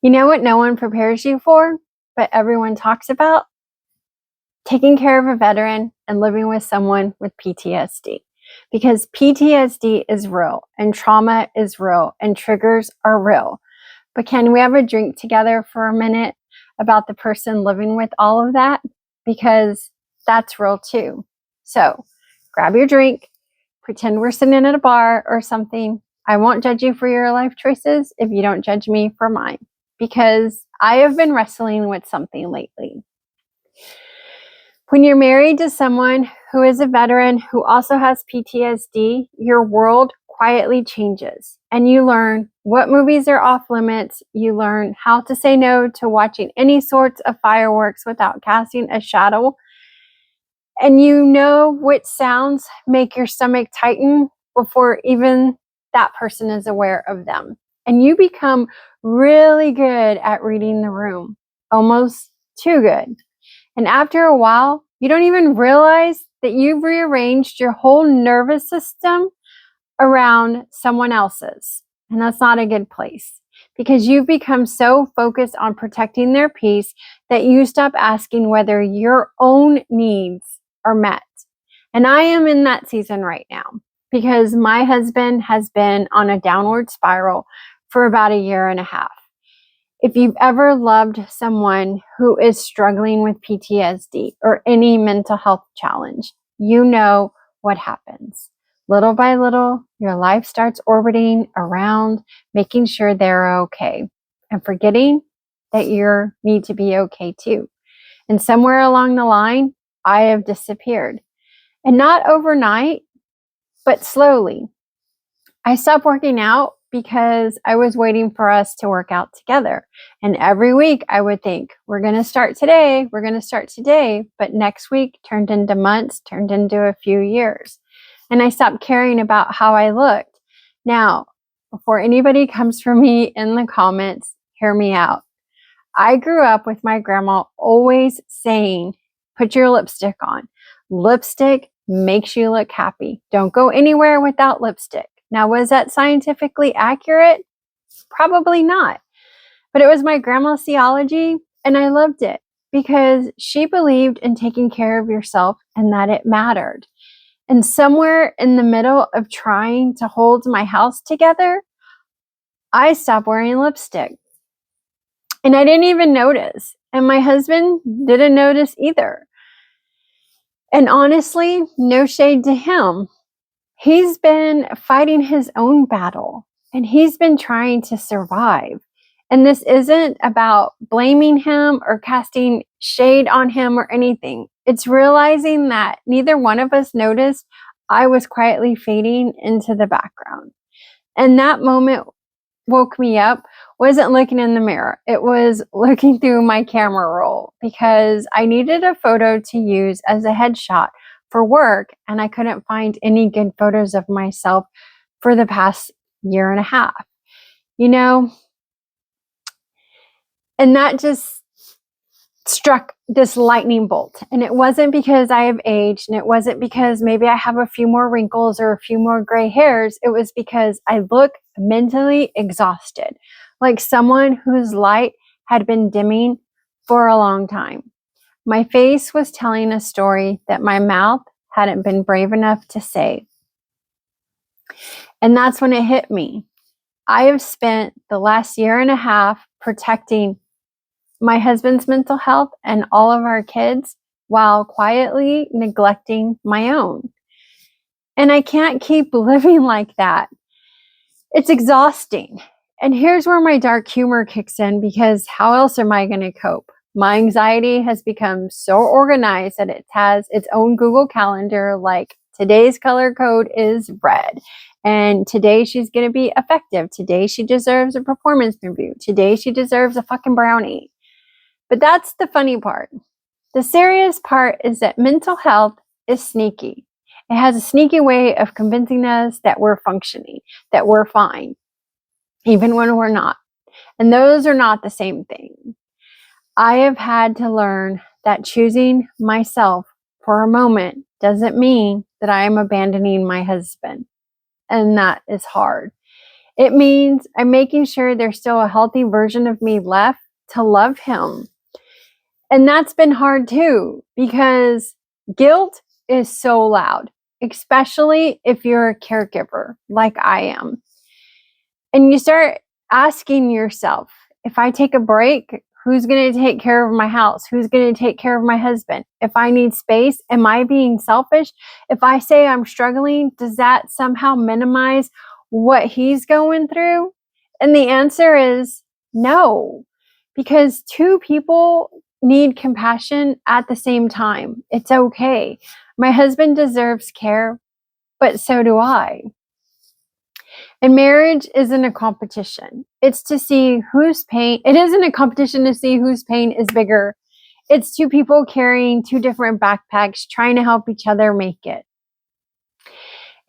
You know what no one prepares you for, but everyone talks about? Taking care of a veteran and living with someone with PTSD. Because PTSD is real, and trauma is real, and triggers are real. But can we have a drink together for a minute about the person living with all of that? Because that's real too. So grab your drink, pretend we're sitting at a bar or something. I won't judge you for your life choices if you don't judge me for mine, because I have been wrestling with something lately. When you're married to someone who is a veteran who also has PTSD, your world quietly changes, and you learn what movies are off limits. You learn how to say no to watching any sorts of fireworks without casting a shadow. And you know which sounds make your stomach tighten before even that person is aware of them. And you become really good at reading the room, almost too good. And after a while, you don't even realize that you've rearranged your whole nervous system around someone else's. And that's not a good place, because you've become so focused on protecting their peace that you stop asking whether your own needs are met. And I am in that season right now, because my husband has been on a downward spiral for about 1.5 years. If you've ever loved someone who is struggling with PTSD or any mental health challenge, you know what happens. Little by little, your life starts orbiting around making sure they're okay and forgetting that you need to be okay too. And somewhere along the line, I have disappeared. And not overnight, but slowly. I stopped working out because I was waiting for us to work out together. And every week I would think, we're going to start today. But next week turned into months, turned into a few years. And I stopped caring about how I looked. Now, before anybody comes for me in the comments, hear me out. I grew up with my grandma always saying, put your lipstick on. Lipstick makes you look happy. Don't go anywhere without lipstick. Now, was that scientifically accurate? Probably not. But it was my grandma's theology, and I loved it because she believed in taking care of yourself and that it mattered. And somewhere in the middle of trying to hold my house together, I stopped wearing lipstick. And I didn't even notice. And my husband didn't notice either. And honestly, no shade to him. He's been fighting his own battle, and he's been trying to survive. And this isn't about blaming him or casting shade on him or anything. It's realizing that neither one of us noticed I was quietly fading into the background. And that moment woke me up wasn't looking in the mirror. It was looking through my camera roll, because I needed a photo to use as a headshot for work, and I couldn't find any good photos of myself for the past 1.5 years. You know, and that just struck this lightning bolt. And it wasn't because I have aged, and it wasn't because maybe I have a few more wrinkles or a few more gray hairs. It was because I look mentally exhausted, like someone whose light had been dimming for a long time. My face was telling a story that my mouth hadn't been brave enough to say. And that's when it hit me. I have spent the last 1.5 years protecting my husband's mental health and all of our kids while quietly neglecting my own. And I can't keep living like that. It's exhausting. And here's where my dark humor kicks in, because how else am I going to cope? My anxiety has become so organized that it has its own Google Calendar, like today's color code is red. And today she's going to be effective. Today she deserves a performance review. Today she deserves a fucking brownie. But that's the funny part. The serious part is that mental health is sneaky. It has a sneaky way of convincing us that we're functioning, that we're fine, even when we're not. And those are not the same thing. I have had to learn that choosing myself for a moment doesn't mean that I am abandoning my husband. And that is hard. It means I'm making sure there's still a healthy version of me left to love him. And that's been hard too, because guilt is so loud, especially if you're a caregiver like I am. And you start asking yourself, if I take a break, who's going to take care of my house? Who's going to take care of my husband? If I need space, am I being selfish? If I say I'm struggling, does that somehow minimize what he's going through? And the answer is no, because two people need compassion at the same time. It's okay. My husband deserves care, but so do I. And marriage isn't a competition. It's to see whose pain, it isn't a competition to see whose pain is bigger. It's two people carrying two different backpacks trying to help each other make it.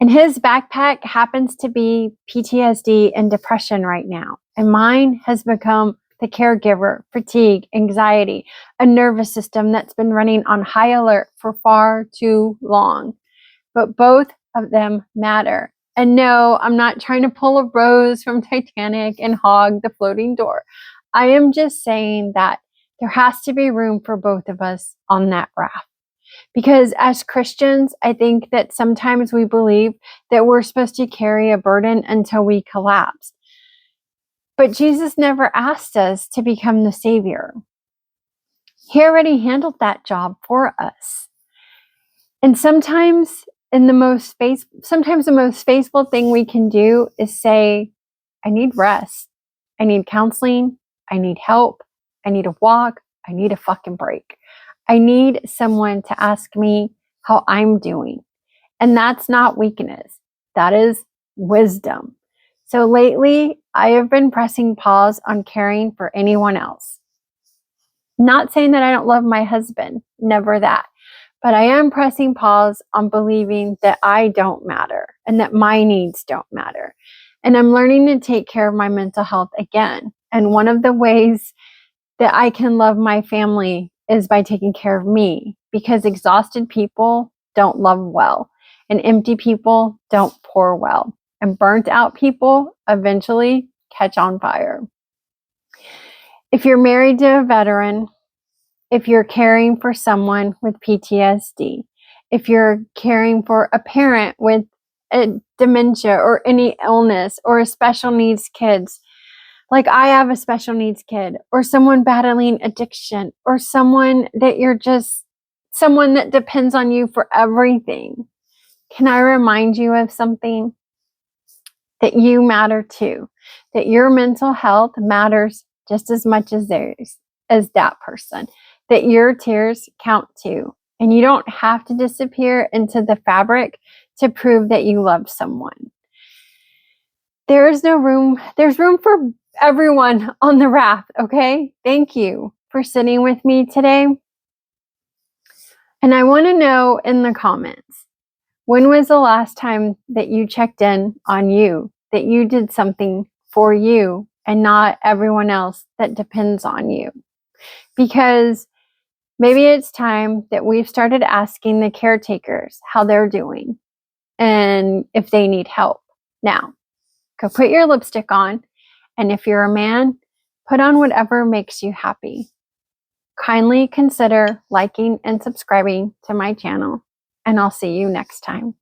And his backpack happens to be PTSD and depression right now. And mine has become the caregiver, fatigue, anxiety, a nervous system that's been running on high alert for far too long. But both of them matter. And no, I'm not trying to pull a Rose from Titanic and hog the floating door. I am just saying that there has to be room for both of us on that raft. Because as Christians, I think that sometimes we believe that we're supposed to carry a burden until we collapse. But Jesus never asked us to become the Savior. He already handled that job for us. And sometimes the most faithful thing we can do is say, I need rest. I need counseling. I need help. I need a walk. I need a fucking break. I need someone to ask me how I'm doing. And that's not weakness. That is wisdom. So lately, I have been pressing pause on caring for anyone else. Not saying that I don't love my husband, never that. But I am pressing pause on believing that I don't matter and that my needs don't matter. And I'm learning to take care of my mental health again. And one of the ways that I can love my family is by taking care of me, because exhausted people don't love well, and empty people don't pour well, and burnt out people eventually catch on fire. If you're married to a veteran, if you're caring for someone with PTSD, if you're caring for a parent with a dementia or any illness, or a special needs kids, like I have a special needs kid, or someone battling addiction, or someone that depends on you for everything. Can I remind you of something? That you matter too, that your mental health matters just as much as theirs, as that person, that your tears count too. And you don't have to disappear into the fabric to prove that you love someone. There's room for everyone on the raft, okay? Thank you for sitting with me today. And I want to know in the comments, when was the last time that you checked in on you, that you did something for you and not everyone else that depends on you? Because maybe it's time that we've started asking the caretakers how they're doing and if they need help. Now, go put your lipstick on, and if you're a man, put on whatever makes you happy. Kindly consider liking and subscribing to my channel, and I'll see you next time.